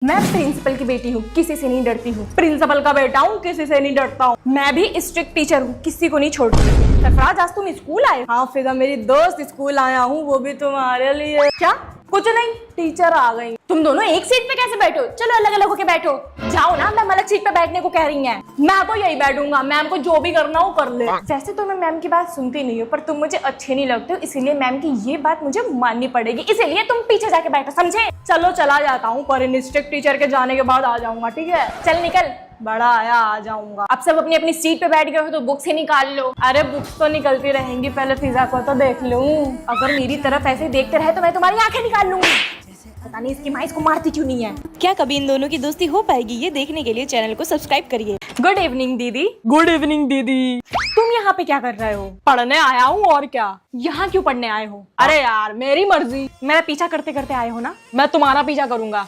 मैं प्रिंसिपल की बेटी हूँ, किसी से नहीं डरती हूँ। प्रिंसिपल का बेटा हूँ, किसी से नहीं डरता हूँ। मैं भी स्ट्रिक्ट टीचर हूँ, किसी को नहीं छोड़ती। सरफराज, आज तुम स्कूल आए? हाँ फिजा, मेरी दोस्त स्कूल आया हूँ, वो भी तुम्हारे लिए। क्या? कुछ नहीं, टीचर आ गई। तुम दोनों एक सीट पे कैसे बैठो? चलो अलग अलग होके बैठो। जाओ ना, मैम अलग सीट पे बैठने को कह रही हैं। मैं तो यही बैठूंगा, मैम को जो भी करना हो कर ले। वैसे तो मैं मैम की बात सुनती नहीं हूँ, पर तुम मुझे अच्छे नहीं लगते हो, इसीलिए मैम की ये बात मुझे माननी पड़ेगी। इसीलिए तुम पीछे जाके बैठो, समझे? चलो चला जाता हूँ, पर स्ट्रिक्ट टीचर के जाने के बाद आ जाऊंगा, ठीक है? चल निकल, बड़ा आया, आ जाऊंगा। अब सब अपनी अपनी सीट पे बैठ गए हो तो बुक्स ही निकाल लो। अरे बुक्स तो निकलती रहेंगी, पहले फिजा को तो देख लूं। अगर मेरी तरफ ऐसे देखते रहे तो मैं तुम्हारी आंखें निकाल लूंगी। पता नहीं इसकी माँ इसको मारती क्यों नहीं है। क्या कभी इन दोनों की दोस्ती हो पाएगी? ये देखने के लिए चैनल को सब्सक्राइब करिए। गुड इवनिंग दीदी। गुड इवनिंग दीदी। तुम यहाँ पे क्या कर रहे हो? पढ़ने आया हूँ, और क्या। यहाँ क्यों पढ़ने आए हो? अरे यार मेरी मर्जी। मेरा पीछा करते करते आए हो ना, मैं तुम्हारा पीछा करूंगा।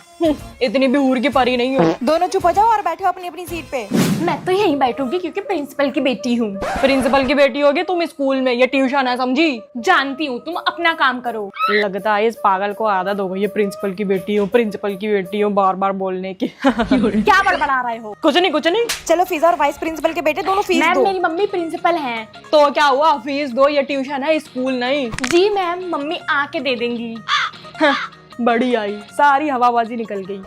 इतनी भी हूर की परी नहीं हो। दोनों चुप हो जाओ और बैठो अपनी अपनी सीट पे। मैं तो यहीं बैठूंगी क्योंकि प्रिंसिपल की बेटी हूँ। प्रिंसिपल की बेटी होगी तुम स्कूल में, ये ट्यूशन है, समझी? जानती हूँ, तुम अपना काम करो। लगता है इस पागल को आदत हो गई है प्रिंसिपल की बेटी हूँ, प्रिंसिपल की बेटी हूँ बार बार बोलने की। क्या बड़बड़ा रहे हो? कुछ नहीं कुछ नहीं। चलो फिजा और वाइस प्रिंसिपल के बेटे दोनों फीस दो। मेरी मम्मी प्रिंसिपल हैं। तो क्या हुआ, फीस दो, ये ट्यूशन है स्कूल नहीं। जी मैम, मम्मी आके दे देंगी। बड़ी आई, सारी हवाबाजी निकल गई।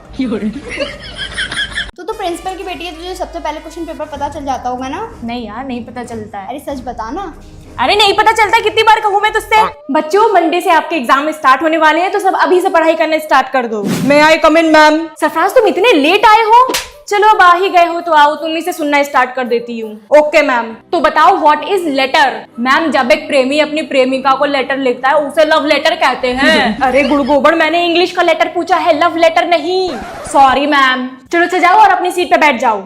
तो प्रिंसिपल की बेटी है, तुझे सबसे पहले क्वेश्चन पेपर पता चल जाता होगा ना? नहीं यार, नहीं पता चलता है। अरे सच बता ना। अरे नहीं पता चलता, कितनी बार कहूँ मैं तुझसे? बच्चों, मंडे से आपके एग्जाम स्टार्ट होने वाले हैं, तो सब अभी से पढ़ाई करना स्टार्ट कर दो। मैं आई कम इन मैम? सरफराज, तुम इतने लेट आए हो? चलो अब आ ही गए हो तो आओ, तुम ही से सुनना स्टार्ट कर देती हूँ। Okay ma'am. तो बताओ व्हाट इज लेटर? मैम, जब एक प्रेमी अपनी प्रेमिका को लेटर लिखता है उसे लव लेटर कहते हैं। अरे गुड़गोबर, मैंने इंग्लिश का लेटर पूछा है, लव लेटर नहीं। Sorry ma'am. चलो से जाओ और अपनी सीट पे बैठ जाओ।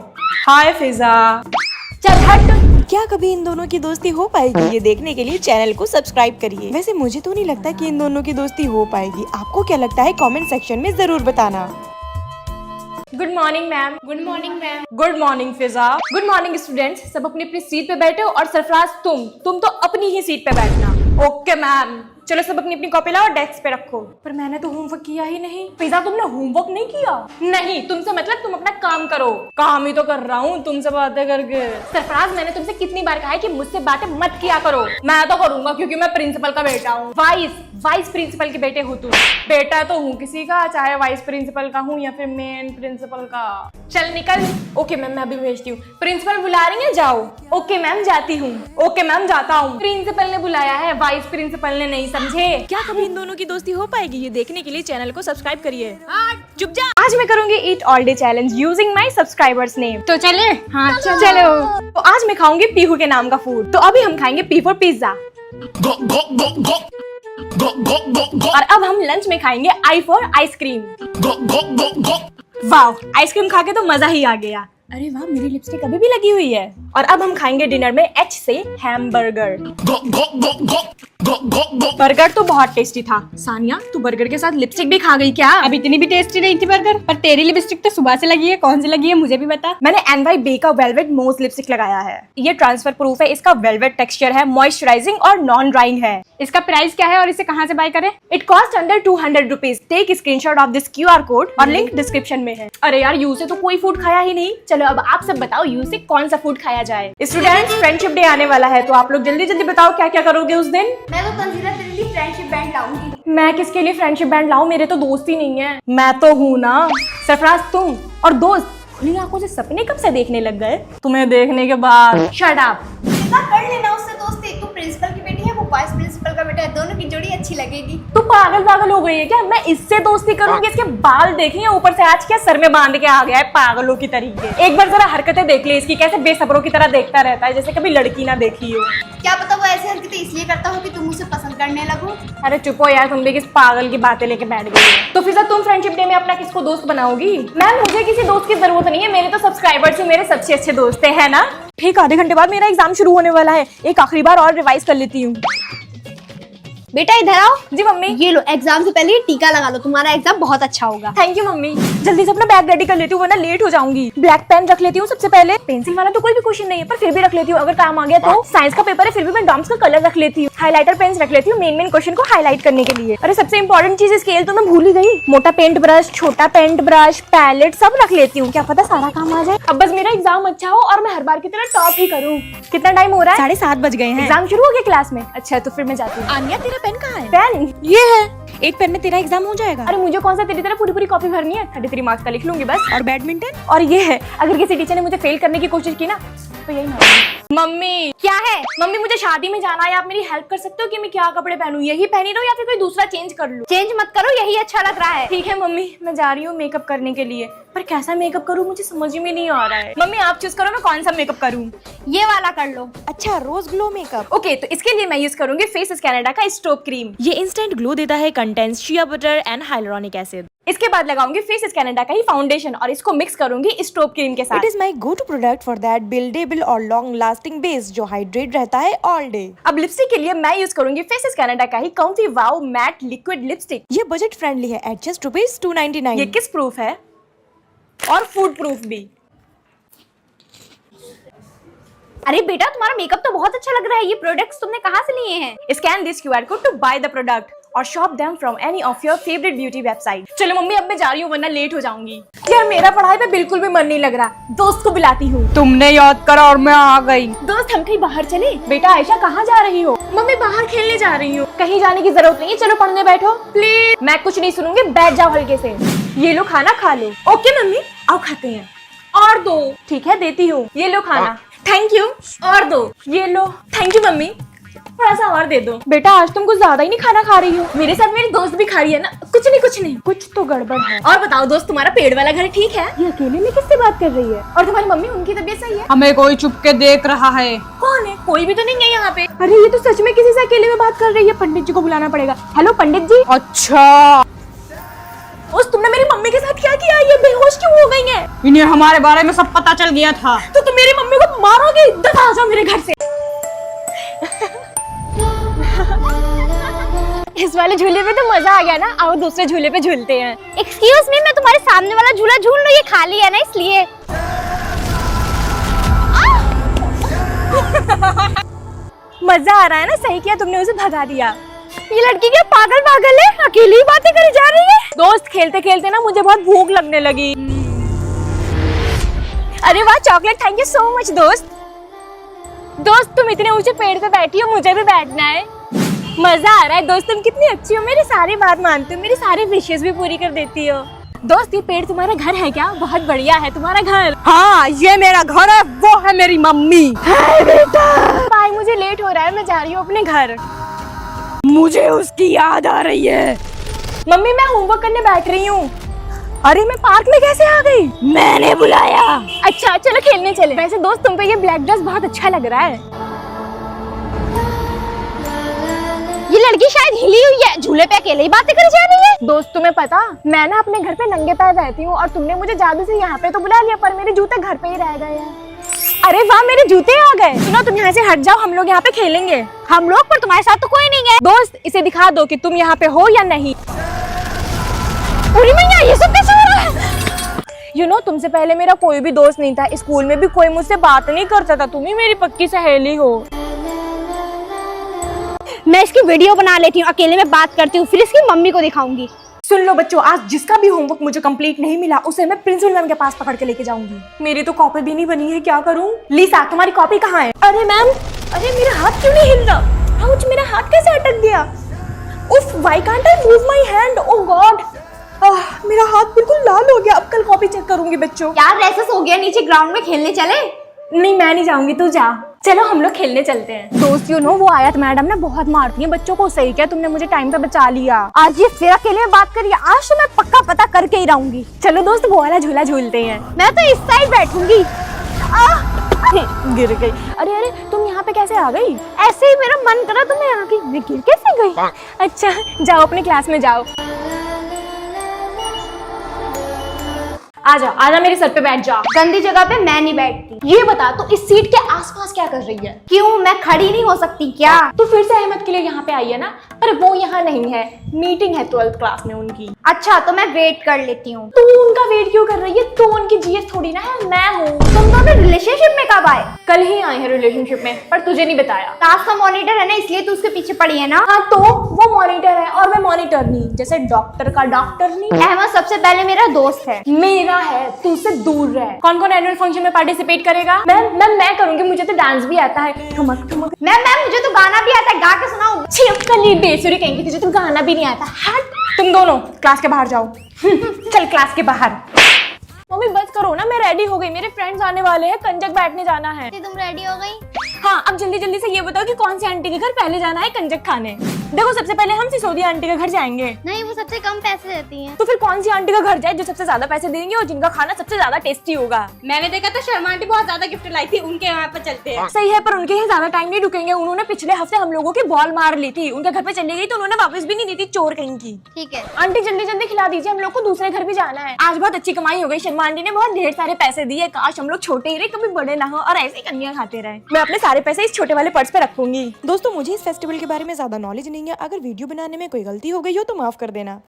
हाय फिजा। चल हट। क्या कभी इन दोनों की दोस्ती हो पाएगी? ये देखने के लिए चैनल को सब्सक्राइब करिए। वैसे मुझे तो नहीं लगता कि इन दोनों की दोस्ती हो पाएगी। आपको क्या लगता है? कमेंट सेक्शन में जरूर बताना। Good morning ma'am. Good morning ma'am. Good morning Fiza. Good morning students. सब अपनी अपनी सीट पे बैठो, और सरफराज तुम तो अपनी ही सीट पे बैठना। Okay ma'am. चलो सब अपनी अपनी कॉपी लाओ और डेस्क पे रखो। पर मैंने तो होमवर्क किया ही नहीं। फिजा, तुमने होमवर्क नहीं किया? नहीं, तुमसे मतलब तुम अपना काम करो। काम ही तो कर रहा हूँ तुमसे बातें करके। सरफराज, मैंने तुमसे कितनी बार कहा है कि मुझसे बातें मत किया करो। मैं तो करूंगा क्योंकि मैं प्रिंसिपल का बेटा हूँ। वाइस प्रिंसिपल के बेटे हो तुम। बेटा तो हूँ किसी का, चाहे वाइस प्रिंसिपल का हूँ या फिर मेन प्रिंसिपल का। चल निकल। ओके मैम, मैं अभी भेजती हूँ। प्रिंसिपल बुला रही है, जाओ। ओके मैम, जाती हूँ। ओके मैम, जाता हूँ। प्रिंसिपल ने बुलाया है, वाइस प्रिंसिपल ने नहीं, समझे? क्या कभी इन दोनों की दोस्ती हो पाएगी? ये देखने के लिए चैनल को सब्सक्राइब करिए। चुप जा। आज मैं करूंगी eat all day challenge using my subscribers name. तो चले? हाँ चलो। तो आज मैं खाऊंगी पीहू के नाम का फूड। तो अभी हम खाएंगे पी फॉर पिज्जा। और अब हम लंच में खाएंगे आई फॉर आइसक्रीम। वाह, आइसक्रीम खा के तो मजा ही आ गया। अरे वाह, मेरी लिपस्टिक अभी भी लगी हुई है। और अब हम खाएंगे डिनर में एच से हैमबर्गर। बर्गर तो बहुत टेस्टी था। सानिया, तू बर्गर के साथ लिपस्टिक भी खा गई क्या? अब इतनी भी टेस्टी नहीं थी बर्गर, पर तेरी लिपस्टिक तो सुबह से लगी है। कौन सी लगी है मुझे भी बता। मैंने NYB का वेलवेट मोज लिपस्टिक लगाया है। ये ट्रांसफर प्रूफ है, इसका वेलवेट टेक्सचर है, मॉइस्चराइजिंग और नॉन ड्राइंग है। इसका प्राइस क्या है और इसे कहाँ से बाय करें? It cost under 200 rupees. Take screenshot of this QR code और लिंक डिस्क्रिप्शन में है। अरे यार, यू से तो कोई फूड खाया ही नहीं। चलो अब आप सब बताओ, यू से कौन सा फूड खाया जाए? स्टूडेंट्स, फ्रेंडशिप डे आने वाला है, तो आप लोग जल्दी जल्दी बताओ क्या क्या करोगे उस दिन। मैं तो तंजीला तेरे लिए फ्रेंडशिप बैंड लाऊंगी। मैं किसके लिए फ्रेंडशिप बैंड लाऊं? मेरे तो दोस्त ही नहीं है। मैं तो हूँ ना। सरफराज, तुम और दोस्त खुली आंखों से सपने कब से देखने लग गए? तुम्हें देखने के बाद। Shut up. कितना कर लेना उससे दोस्ती। एक तो प्रिंसिपल की बेटी है, वो वाइस प्रिंसिपल का बेटा है, दोनों की जोड़ी अच्छी लगेगी। तू पागल हो गई है क्या? मैं इससे दोस्ती करूंगी? इसके बाल देखिए, ऊपर से आज क्या सर में बांध के आ गया है पागलों की तरीके। एक बार जरा हरकतें देख ले इसकी, कैसे बेसब्रों की तरह देखता रहता है, जैसे कभी लड़की ना देखी हो। क्या पता वो ऐसे हरकतें इसलिए करता हो कि तुम उसे पसंद करने लगो। अरे चुप हो यार, तुम भी किस पागल की बातें लेके बैठ गई हो। तो फिर तुम फ्रेंडशिप डे में अपना किसको दोस्त बनाओगी? मैम, मुझे किसी दोस्त की जरूरत नहीं है, मेरे तो सब्सक्राइबर्स ही मेरे सबसे अच्छे दोस्त है ना। ठीक, आधे घंटे बाद मेरा एग्जाम शुरू होने वाला है। एक आखिरी बार और रिवाइज कर लेती हूँ। बेटा इधर आओ। जी मम्मी। ये लो, एग्जाम से पहले ये टीका लगा लो, तुम्हारा एग्जाम बहुत अच्छा होगा। Thank you mummy. जल्दी से अपना बैग रेडी कर लेती हूँ वरना लेट हो जाऊंगी। ब्लैक पेन रख लेती हूँ सबसे पहले। पेंसिल वाला तो कोई भी क्वेश्चन नहीं है पर फिर भी रख लेती हूँ, अगर काम आ गया तो। साइंस का पेपर है फिर भी मैं डॉम्स का कलर रख लेती हूँ। हाइलाइटर पेन्स रख लेती हूँ मेन क्वेश्चन को हाईलाइट करने के लिए। अरे सबसे इंपॉर्टेंट चीज स्केल तो मैं भूल ही गई। मोटा पेंट ब्रश, छोटा पेंट ब्रश, पैलेट सब रख लेती हूँ, क्या पता सारा काम आ जाए। अब बस मेरा एग्जाम अच्छा हो और मैं हर बार की तरह टॉप ही करूँ। कितना टाइम हो रहा है? 7:30 बज गए हैं। एग्जाम शुरू हो गया क्लास में? अच्छा तो फिर मैं जाती हूँ। आन्या तेरा पेन कहाँ है? पेन ये है। एक पेन में तेरा एग्जाम हो जाएगा। अरे मुझे कौन सा तेरी तरह पूरी कॉपी भरनी है? 33 मार्क्स का लिख लूंगी बस। और बैडमिंटन? और ये है, अगर किसी टीचर ने मुझे फेल करने की कोशिश की ना तो यही मारूंगी। मम्मी क्या है? मम्मी मुझे शादी में जाना है, आप मेरी हेल्प कर सकते हो कि मैं क्या कपड़े पहनूं? यही पहनी रहूं या फिर कोई दूसरा चेंज कर लूं? चेंज मत करो, यही अच्छा लग रहा है। ठीक है मम्मी, मैं जा रही हूँ मेकअप करने के लिए, पर कैसा मेकअप करूँ मुझे समझ में नहीं आ रहा है। मम्मी आप चूज करो मैं कौन सा मेकअप करूँ। ये वाला कर लो। अच्छा, रोज ग्लो मेकअप। ओके तो इसके लिए मैं यूज करूंगी फेस कैनेडा का स्ट्रोब क्रीम। ये इंस्टेंट ग्लो देता है, contains shea butter and hyaluronic acid. इसके बाद लगाऊंगी फेस कैनेडा का ही फाउंडेशन और इसको मिक्स करूंगी स्ट्रोब क्रीम के साथ। It is my go to product for that buildable और लॉन्ग लास्टिंग बेस जो हाइड्रेट रहता है ऑल डे। अब लिपस्टिक के लिए मैं यूज करूंगी फेस कैनेडा का ही comfy wow matte liquid lipstick. ये बजट फ्रेंडली है एट जस्ट ₹299। ये किस प्रूफ है और फूड प्रूफ भी। अरे बेटा तुम्हारा मेकअप तो बहुत अच्छा लग रहा है, ये प्रोडक्ट्स तुमने कहाँ से लिए हैं? Scan this QR code to buy the product और shop them from any of your favourite beauty website. चलो मम्मी अब मैं जा रही हूँ वरना लेट हो जाऊंगी। यार मेरा पढ़ाई पे बिल्कुल भी मन नहीं लग रहा, दोस्त को बुलाती हूँ। तुमने याद करा और मैं आ गई। दोस्त हम कहीं बाहर चले? बेटा आयशा कहाँ जा रही हो? मम्मी बाहर खेलने जा रही हूँ। कहीं जाने की जरूरत नहीं है, चलो पढ़ने बैठो प्लीज। मैं कुछ नहीं सुनूंगी, बैठ जाओ हल्के से। ये लो खाना खा लो। ओके मम्मी आओ खाते हैं। और दो। ठीक है देती हूँ, ये लो खाना। Thank you. और दो। ये लो। थैंक यू मम्मी, थोड़ा सा और दे दो। बेटा आज तुम कुछ ज्यादा ही नहीं खाना खा रही हो। मेरे साथ मेरी दोस्त भी खा रही है ना। कुछ नहीं कुछ तो गड़बड़ है। और बताओ दोस्त तुम्हारा पेड़ वाला घर ठीक है? ये अकेले में किससे बात कर रही है? और तुम्हारी मम्मी उनकी तबीयत सही है? हमें कोई चुप के देख रहा है। कौन है? कोई भी तो नहीं है यहाँ पे। अरे ये तो सच में किसी से अकेले में बात कर रही है, पंडित जी को बुलाना पड़ेगा। हेलो पंडित जी। अच्छा उस तुमने मेरी मम्मी के साथ क्या किया? ये बेहोश क्यों हो गई है? इन्हें हमारे बारे में सब पता चल गया था। तो तुम मेरी मम्मी को मारोगे? दफा आ जाओ मेरे घर से। इस वाले झूले पे तो मजा आ गया ना, आओ दूसरे झूले पे झूलते हैं। एक्सक्यूज मी, मैं तुम्हारे सामने वाला झूला झूल रही, ये खाली है ना इसलिए। मजा आ रहा है ना? सही किया तुमने उसे भगा दिया। ये लड़की क्या पागल है, अकेली ही बातें करी जा रही है। दोस्त खेलते खेलते ना मुझे बहुत भूख लगने लगी। अरे वाह chocolate, thank you so much दोस्त। दोस्त तुम इतने ऊंचे पेड़ पे बैठी हो, मुझे भी बैठना है। मजा आ रहा है दोस्त, तुम कितनी अच्छी हो, मेरी सारी बात मानती हो, मेरी सारी विशेष भी पूरी कर देती हो। दोस्त ये पेड़ तुम्हारा घर है क्या? बहुत बढ़िया है तुम्हारा घर। हाँ ये मेरा घर है, वो है मेरी मम्मी। भाई मुझे लेट हो रहा है, मैं जा रही हूँ अपने घर। मुझे उसकी याद आ रही है। मम्मी मैं होमवर्क करने बैठ रही हूँ। अरे मैं पार्क में कैसे आ गई? मैंने बुलाया। अच्छा चलो खेलने चले। वैसे दोस्त तुम पे ये ब्लैक ड्रेस बहुत अच्छा लग रहा है। ये लड़की शायद हिली हुई है, झूले पे अकेले ही बातें करी जा रही है। दोस्त तुम्हें पता मैं ना अपने घर पे नंगे पैर रहती हूँ और तुमने मुझे जादू से यहाँ पे तो बुला लिया पर मेरे जूते घर पे ही रह गए हैं। अरे वाह मेरे जूते आ गए। सुनो तुम यहाँ से हट जाओ, हम लोग यहाँ पे खेलेंगे। हम लोग? पर तुम्हारे साथ तो कोई नहीं है। दोस्त इसे दिखा दो कि तुम यहाँ पे हो या नहीं। पूरी मैया ये सब कैसे हो रहा है? यू नो तुमसे पहले मेरा कोई भी दोस्त नहीं था, स्कूल में भी कोई मुझसे बात नहीं करता था, तुम ही मेरी पक्की सहेली हो। मैं इसकी वीडियो बना लेती हूँ, अकेले में बात करती हूँ, फिर इसकी मम्मी को दिखाऊंगी। सुन लो बच्चों, आज जिसका भी होमवर्क मुझे कंप्लीट नहीं मिला उसे मैं प्रिंसिपल मैम के पास पकड़ के लेके जाऊंगी। मेरी तो कॉपी भी नहीं बनी है, क्या करूं? लीसा तुम्हारी कॉपी कहाँ है? अरे मैम, अरे मेरा हाथ क्यों नहीं हिल रहा? आउच, मेरा हाथ कैसे अटक गया? उफ, why can't I move my hand? Oh God, मेरा हाथ बिल्कुल लाल हो गया। अब कल कॉपी चेक करूंगी बच्चों। यार रेसेस हो गया, नीचे ग्राउंड में खेलने चले। नहीं मैं नहीं जाऊंगी, तू जा। चलो हम लोग खेलने चलते हैं। दोस्त यू नो वो आयत मैडम ना बहुत मारती है बच्चों को। सही क्या तुमने मुझे टाइम पे बचा लिया। आज ये फिर अकेले में बात करिए, आज तो मैं पक्का पता करके ही रहूंगी। चलो दोस्त वो वाला झूला झूलते हैं। मैं तो इस साइड बैठूंगी। गिर गई। अरे अरे तुम यहाँ पे कैसे आ गई? ऐसे ही मेरा मन करा तो मैं आके मैं गिर कैसे गई? अच्छा जाओ अपने क्लास में जाओ। आजा आजा मेरे सर पे बैठ जा। गंदी जगह पे मैं नहीं बैठती। ये बता तो इस सीट के आसपास क्या कर रही है? क्यों, मैं खड़ी नहीं हो सकती क्या? तू फिर से अहमद के लिए यहाँ पे आई है ना, पर वो यहाँ नहीं है, मीटिंग है 12th क्लास में उनकी। अच्छा तो मैं वेट कर लेती हूँ। तू उनका वेट क्यों कर रही है? तू उनकी जीएस थोड़ी ना है, मैं हूँ। तुम दोनों रिलेशनशिप में कब आए? कल ही आए हैं रिलेशनशिप में, पर तुझे नहीं बताया। क्लास का मॉनिटर है ना, इसलिए तू उसके पीछे पड़ी है ना। हाँ तो वो मॉनिटर है और मैं मॉनिटर नहीं, जैसे डॉक्टर का डॉक्टर नहीं। अहमद सबसे पहले मेरा दोस्त है। मेरा है, तू उससे दूर रह। कौन कौन एनुअल फंक्शन में पार्टिसिपेट करेगा? मैं करूंगी, मुझे तो डांस भी आता है। ठुमक ठुमक। मैम मुझे तो गाना भी आता है, गा के सुनाऊं? छिपकली बेसुरी कहेंगे, तुझे तो गाना भी नहीं आता। हट, तुम दोनों क्लास के बाहर जाओ। चल क्लास के बाहर। मम्मी बस करो ना, मैं रेडी हो गई, मेरे फ्रेंड्स आने वाले हैं, कंजक बैठने जाना है। तुम रेडी हो गई? हाँ, अब जल्दी जल्दी से ये बताओ कि कौन सी आंटी के घर पहले जाना है कंजक खाने। देखो सबसे पहले हम सिसोदिया आंटी के घर जाएंगे। नहीं, वो सबसे कम पैसे देती हैं। तो फिर कौन सी आंटी का घर जाए जो सबसे ज्यादा पैसे देंगे और जिनका खाना सबसे ज्यादा टेस्टी होगा। मैंने देखा था शर्मा आंटी बहुत ज्यादा गिफ्ट लाई थी, उनके यहाँ पर चलते हैं। सही है, पर उनके यहाँ ज्यादा टाइम नहीं रुकेंगे। उन्होंने पिछले हफ्ते हम लोगों की बॉल मार ली थी, उनके घर पे चली गई तो उन्होंने वापस भी नहीं दी थी, चोर कहीं की। ठीक है आंटी जल्दी जल्दी खिला दीजिए, हम लोग को दूसरे घर भी जाना है। आज बहुत अच्छी कमाई हो गई, शर्मा आंटी ने बहुत ढेर सारे पैसे दिए। काश हम लोग छोटे ही रहे, कभी बड़े ना हो और ऐसे ही कन्या खाते रहे। मैं अपने सारे पैसे इस छोटे वाले पर्स पे रखूंगी। दोस्तों मुझे इस फेस्टिवल के बारे में ज्यादा नॉलेज नहीं है, अगर वीडियो बनाने में कोई गलती हो गई हो तो माफ कर देना।